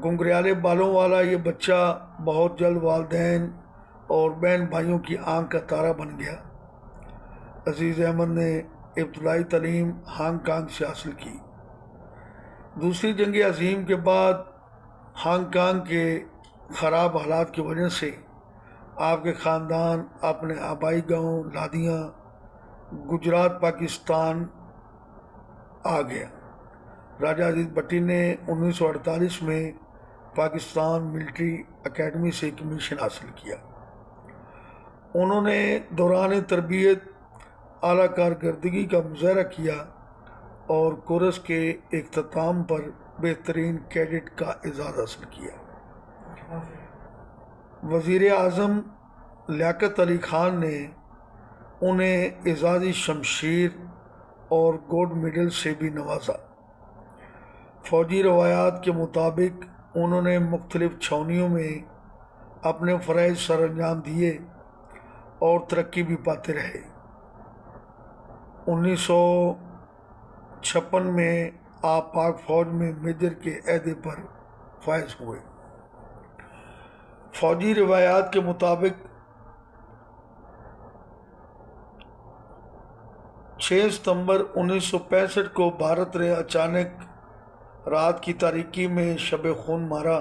घुंघराले बालों वाला ये बच्चा बहुत जल्द वालिदैन और बहन भाइयों की आंख का तारा बन गया। अजीज़ अहमद ने इब्तदाई तालीम हांगकांग से हासिल की। दूसरी जंग अज़ीम के बाद हांगकांग के ख़राब हालात की वजह से आपके ख़ानदान अपने आबाई गांव लादियाँ गुजरात पाकिस्तान आ गया। राजा अजीज़ भट्टी ने 1948 में पाकिस्तान मिलिट्री एकेडमी से कमीशन हासिल किया। उन्होंने दौरान तरबियत आला कारकर्दगी का मुजाहरा किया और कोरस के इख्तिताम पर बेहतरीन कैडेट का एजाज़ हासिल किया। वज़ीर आज़म लियाकत अली ख़ान ने उन्हें एजाज़ी शमशीर और गोल्ड मेडल से भी नवाजा। फ़ौजी रवायात के मुताबिक उन्होंने मुख्तलिफ़ छावनियों में अपने फ़राइज़ सर अंजाम दिए और तरक्की भी पाते रहे। 1956 में आप पाक फ़ौज में मेजर के अहदे पर फायज हुए। फ़ौजी रवायात के मुताबिक 6 सितंबर 1965 को भारत ने अचानक रात की तारीकी में शब खून मारा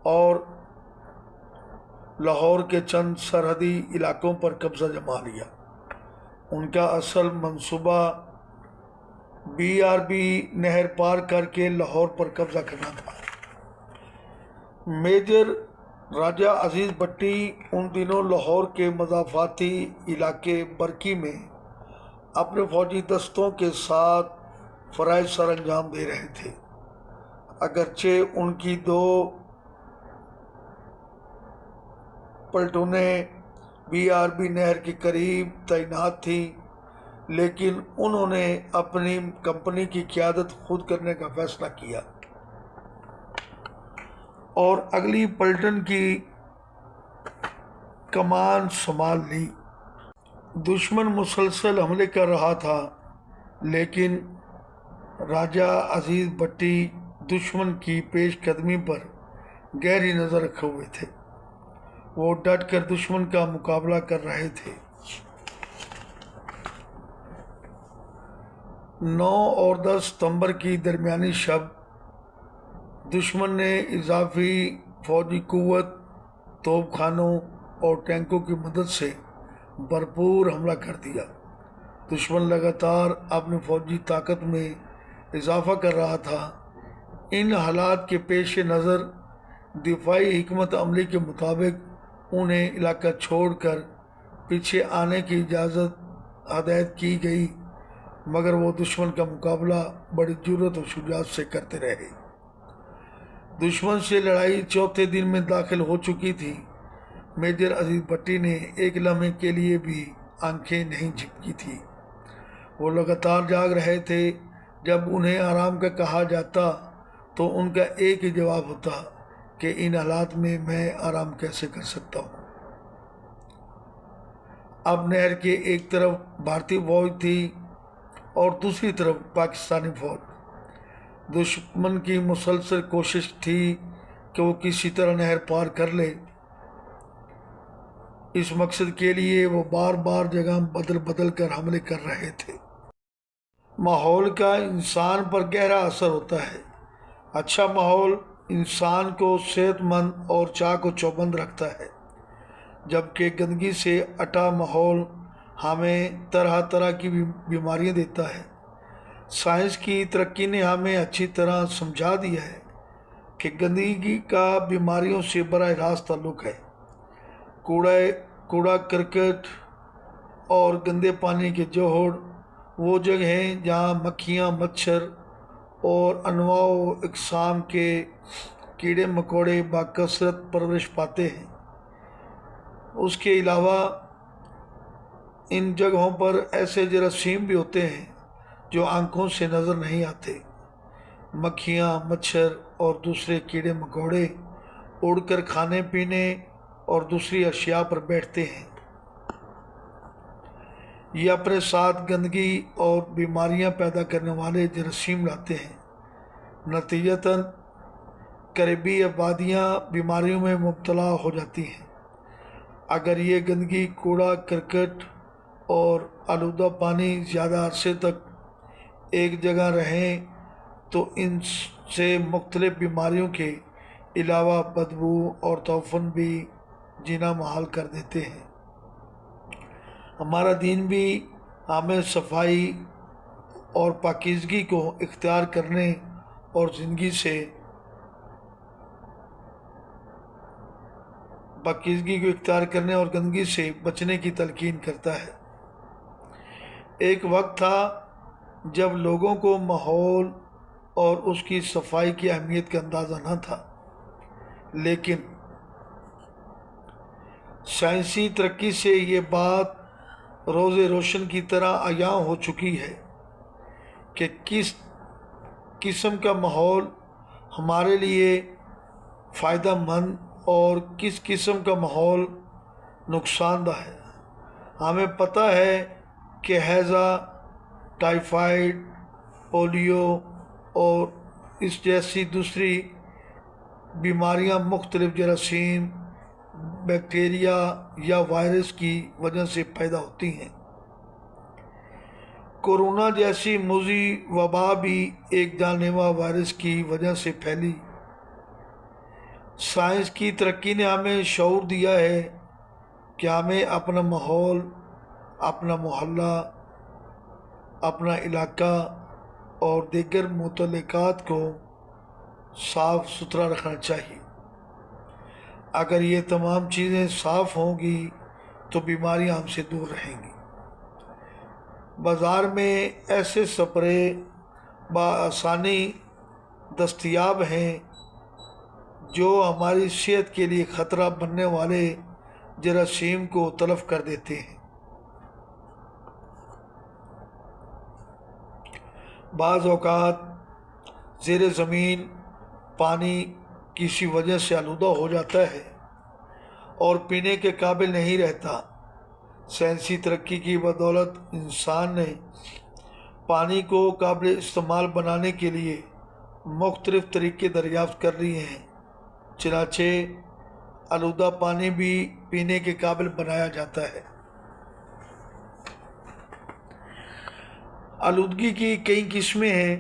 और लाहौर के चंद सरहदी इलाकों पर कब्ज़ा जमा लिया। उनका असल मंसूबा BRB नहर पार करके लाहौर पर कब्ज़ा करना था। मेजर राजा अजीज़ भट्टी उन दिनों लाहौर के मज़ाफ़ाती इलाके बरकी में अपने फ़ौजी दस्तों के साथ फ़राइज़ सर अंजाम दे रहे थे। अगरचे उनकी 2 पलटूनें BRB नहर के करीब तैनात थी, लेकिन उन्होंने अपनी कंपनी की क़यादत खुद करने का फ़ैसला किया और अगली पलटन की कमान संभाल ली। दुश्मन मुसलसल हमले कर रहा था, लेकिन राजा अजीज़ भट्टी दुश्मन की पेशकदमी पर गहरी नज़र रखे हुए थे। वो डट कर दुश्मन का मुकाबला कर रहे थे। 9 और 10 सितंबर की दरमियानी शब दुश्मन ने इजाफी फ़ौजी कुव्वत, तोपखानों और टैंकों की मदद से भरपूर हमला कर दिया। दुश्मन लगातार अपनी फ़ौजी ताकत में इजाफ़ा कर रहा था। इन हालात के पेश नज़र दिफाई हिकमत अमली के मुताबिक उन्हें इलाका छोड़कर पीछे आने की इजाज़त हदायत की गई, मगर वो दुश्मन का मुकाबला बड़ी जुर्रत और शुजाअत से करते रहे। दुश्मन से लड़ाई चौथे दिन में दाखिल हो चुकी थी। मेजर अजीज़ भट्टी ने एक लम्हे के लिए भी आंखें नहीं झपकी थी। वो लगातार जाग रहे थे। जब उन्हें आराम का कहा जाता तो उनका एक ही जवाब होता कि इन हालात में मैं आराम कैसे कर सकता हूँ। अब नहर के एक तरफ भारतीय फौज थी और दूसरी तरफ पाकिस्तानी फौज। दुश्मन की मुसलसल कोशिश थी कि वो किसी तरह नहर पार कर ले। इस मकसद के लिए वो बार बार जगह बदल बदल कर हमले कर रहे थे। माहौल का इंसान पर गहरा असर होता है। अच्छा माहौल इंसान को सेहतमंद और चाक व चौबंद रखता है, जबकि गंदगी से अटा माहौल हमें तरह तरह की बीमारियां देता है। साइंस की तरक्की ने हमें अच्छी तरह समझा दिया है कि गंदगी का बीमारियों से बराह रास्त ताल्लुक़ है। कूड़ा करकट और गंदे पानी के जोहड़ वो जगह हैं जहाँ मक्खियाँ, मच्छर और अनवाओ इक़साम के कीड़े मकोड़े बाकसरत परवरिश पाते हैं। उसके अलावा इन जगहों पर ऐसे जरासीम भी होते हैं जो आँखों से नज़र नहीं आते। मक्खियाँ, मच्छर और दूसरे कीड़े मकोड़े उड़कर खाने पीने और दूसरी अशिया पर बैठते हैं। ये अपने साथ गंदगी और बीमारियां पैदा करने वाले जरासीम लाते हैं। नतीजतन قریبی آبادیاں بیماریوں میں مبتلا ہو جاتی ہیں۔ اگر یہ گندگی، کوڑا کرکٹ اور آلودہ پانی زیادہ عرصے تک ایک جگہ رہیں تو ان سے مختلف بیماریوں کے علاوہ بدبو اور تعفن بھی جینا محال کر دیتے ہیں۔ ہمارا دین بھی ہمیں صفائی اور پاکیزگی کو اختیار کرنے اور گندگی سے بچنے کی تلقین کرتا ہے۔ ایک وقت تھا جب لوگوں کو ماحول اور اس کی صفائی کی اہمیت کا اندازہ نہ تھا، لیکن سائنسی ترقی سے یہ بات روز روشن کی طرح عیاں ہو چکی ہے کہ کس قسم کا ماحول ہمارے لیے فائدہ مند اور کس قسم کا ماحول نقصان دہ ہے۔ ہمیں پتہ ہے کہ ہیضہ، ٹائیفائڈ، پولیو اور اس جیسی دوسری بیماریاں مختلف جراثیم، بیکٹیریا یا وائرس کی وجہ سے پیدا ہوتی ہیں۔ کورونا جیسی موذی وبا بھی ایک جان لیوا وائرس کی وجہ سے پھیلی۔ سائنس کی ترقی نے ہمیں شعور دیا ہے کہ ہمیں اپنا ماحول، اپنا محلہ، اپنا علاقہ اور دیگر متعلقات کو صاف ستھرا رکھنا چاہیے۔ اگر یہ تمام چیزیں صاف ہوں گی تو بیماریاں ہم سے دور رہیں گی۔ بازار میں ایسے سپرے بآسانی دستیاب ہیں جو ہماری صحت کے لیے خطرہ بننے والے جراثیم کو تلف کر دیتے ہیں۔ بعض اوقات زیر زمین پانی کسی وجہ سے آلودہ ہو جاتا ہے اور پینے کے قابل نہیں رہتا۔ سائنسی ترقی کی بدولت انسان نے پانی کو قابل استعمال بنانے کے لیے مختلف طریقے دریافت کر لیے ہیں، چنانچہ آلودہ پانی بھی پینے کے قابل بنایا جاتا ہے۔ آلودگی کی کئی قسمیں ہیں،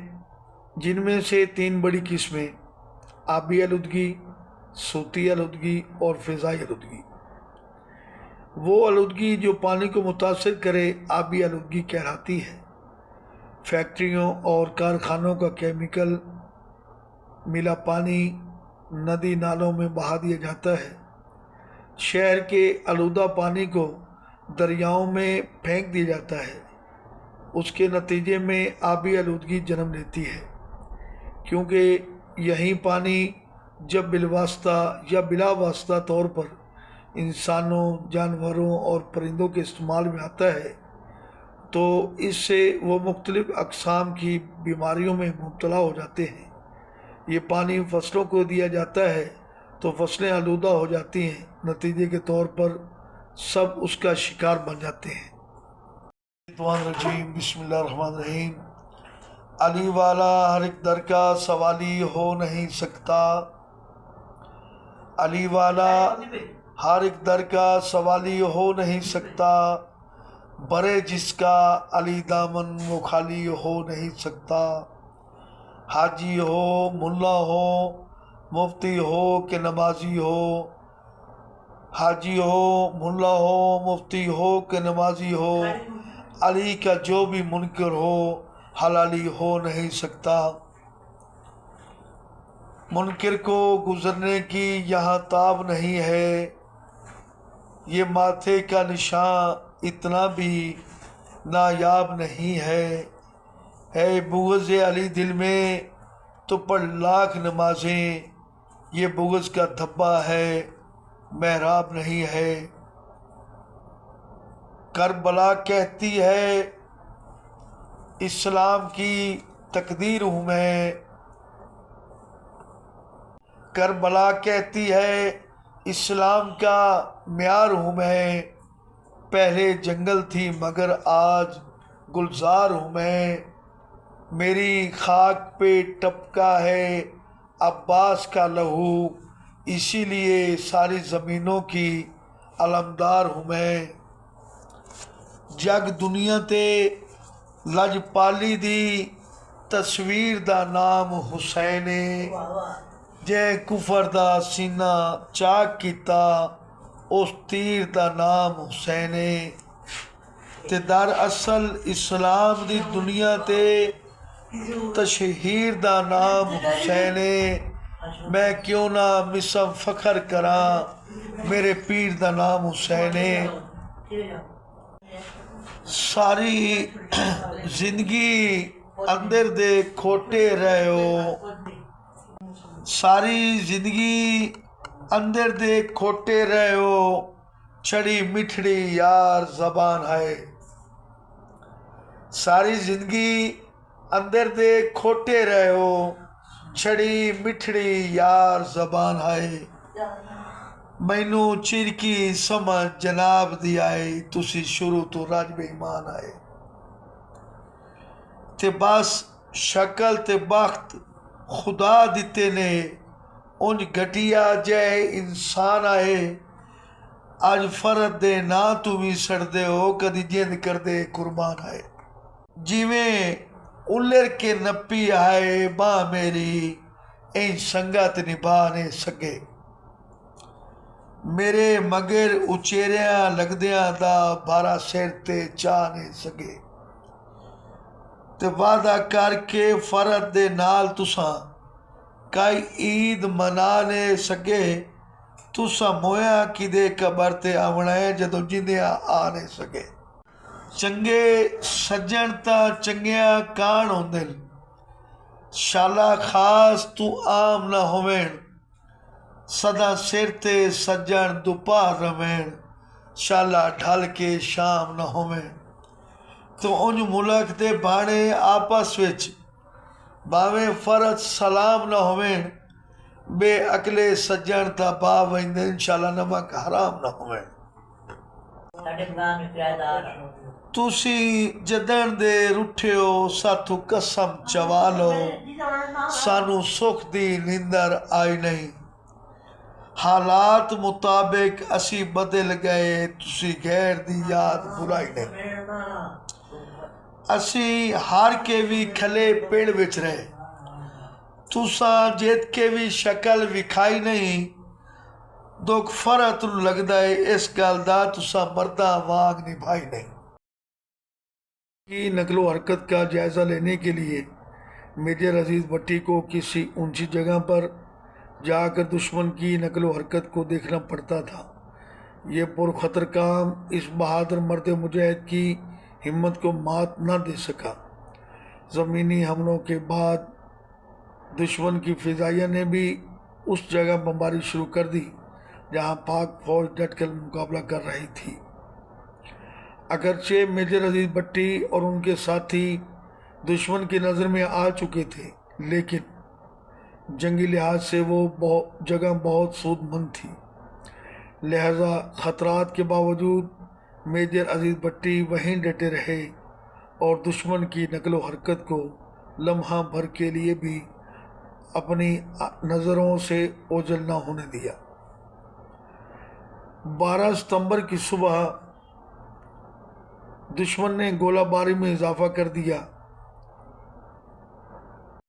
جن میں سے 3 بڑی قسمیں آبی آلودگی، صوتی آلودگی اور فضائی آلودگی۔ وہ آلودگی جو پانی کو متاثر کرے آبی آلودگی کہلاتی ہے۔ فیکٹریوں اور کارخانوں کا کیمیکل ملا پانی ندی نالوں میں بہا دیا جاتا ہے۔ شہر کے آلودہ پانی کو دریاؤں میں پھینک دیا جاتا ہے۔ اس کے نتیجے میں آبی آلودگی جنم لیتی ہے، کیونکہ یہی پانی جب بالواسطہ یا بلا واسطہ طور پر انسانوں، جانوروں اور پرندوں کے استعمال میں آتا ہے تو اس سے وہ مختلف اقسام کی بیماریوں میں مبتلا ہو جاتے ہیں۔ یہ پانی فصلوں کو دیا جاتا ہے تو فصلیں آلودہ ہو جاتی ہیں، نتیجے کے طور پر سب اس کا شکار بن جاتے ہیں۔ بسم اللہ الرحمن الرحیم۔ علی والا ہر ایک در کا سوالی ہو نہیں سکتا، علی والا ہر ایک در کا سوالی ہو نہیں سکتا، برے جس کا علی دامن وہ خالی ہو نہیں سکتا۔ حاجی ہو، ملا ہو، مفتی ہو کہ نمازی ہو، حاجی ہو، ملا ہو، مفتی ہو کہ نمازی ہو، علی کا جو بھی منکر ہو حلالی ہو نہیں سکتا۔ منکر کو گزرنے کی یہاں تاب نہیں ہے، یہ ماتھے کا نشان اتنا بھی نایاب نہیں ہے۔ ہے بغض علی دل میں تو پڑھ لاکھ نمازیں، یہ بغض کا دھبا ہے محراب نہیں ہے۔ کربلا کہتی ہے اسلام کی تقدیر ہوں میں، کربلا کہتی ہے اسلام کا معیار ہوں میں، پہلے جنگل تھی مگر آج گلزار ہوں میں، میری خاک پہ ٹپکا ہے अब्बास का लहू, इसीलिए सारी ज़मीनों की अलमदार हूँ मैं। जग दुनिया ते लजपाली दी तस्वीर दा नाम हुसैन है। जै कुफर दा सीना चाक कीता, उस तीर दा नाम हुसैन है। ते दर असल इस्लाम दी दुनिया ते तशहीर दा नाम हुसैन है। मैं क्यों ना मिसम फखर करा, मेरे पीर दा नाम हुसैन है। सारी जिंदगी अंदर दे खोटे रहे हो, सारी जिंदगी अंदर दे खोटे रहे हो, छड़ी मिठड़ी यार जबान है। सारी जिंदगी अंदर दे खोटे रहे हो, छड़ी मिठड़ी यार जबान है। मैनू चिरकी समझ जनाब दी आए, तुसी शुरू तो रज बेईमान आए। ते बस शक्ल ते बख्त खुदा दिते ने, उंज घटिया जै इंसान आए। अज फरद दे ना तू भी सड़दे हो, कदी जिंद करदे कुर्बान आए। जिवें उलर के नप्पी आए बां मेरी, इंज संगत निभा ने सके। मेरे मगर उचेरिया लगदियां दा बारा सिर ते चा नहीं सके। ते वादा करके फरद दे नाल तुसां काई ईद मना ने सके। तुसां मोया किदे कबर ते आवना है, जदों जिंदियां आ नहीं सके। चंगे सज्जन तां चंगिया कान होंदे, शाला खास तू आम ना होवेण। सदा सिर ते सज्जन दुपहर रवेण, शाला ढल के शाम ना होवेण। तो उंज मुल्क दे बाणे आपस विच भावें फर्ज सलाम ना होवेण, बे अकले सज्जन ता बा वंदे इंशाल्लाह नमक हराम ना होवेण। तुसी जदन दे रुठे हो, साथू कसम चवा लो, सानू सुख दी नींदर आई नहीं। हालात मुताबिक असी बदल गए, तुसी गैर दी याद भुलाई नहीं। असी हार के भी खले पेड़ विच रहे, तुसा जित के भी शक्ल विखाई नहीं। दुख फरत लगदा है इस गल दा, तुसा मर्दा वांग निभाई नहीं। की नकलो हरकत का जायज़ा लेने के लिए मेजर अजीज़ भट्टी को किसी ऊंची जगह पर जाकर दुश्मन की नकलो हरकत को देखना पड़ता था। ये पुरखतर काम इस बहादुर मर्द मुजाहिद की हिम्मत को मात न दे सका। ज़मीनी हमलों के बाद दुश्मन की फ़िज़ाइया ने भी उस जगह बमबारी शुरू कर दी जहां पाक फौज डटकर मुकाबला कर रही थी। अगरचे मेजर अजीज़ भट्टी और उनके साथी दुश्मन की नज़र में आ चुके थे, लेकिन जंगी लिहाज से वो जगह बहुत सूदमंद थी। लिहाजा ख़तरात के बावजूद मेजर अजीज़ भट्टी वहीं डटे रहे और दुश्मन की नकलो हरकत को लम्हा भर के लिए भी अपनी नज़रों से ओझल न होने दिया। 12 सितंबर की सुबह दुश्मन ने गोलाबारी में इजाफा कर दिया।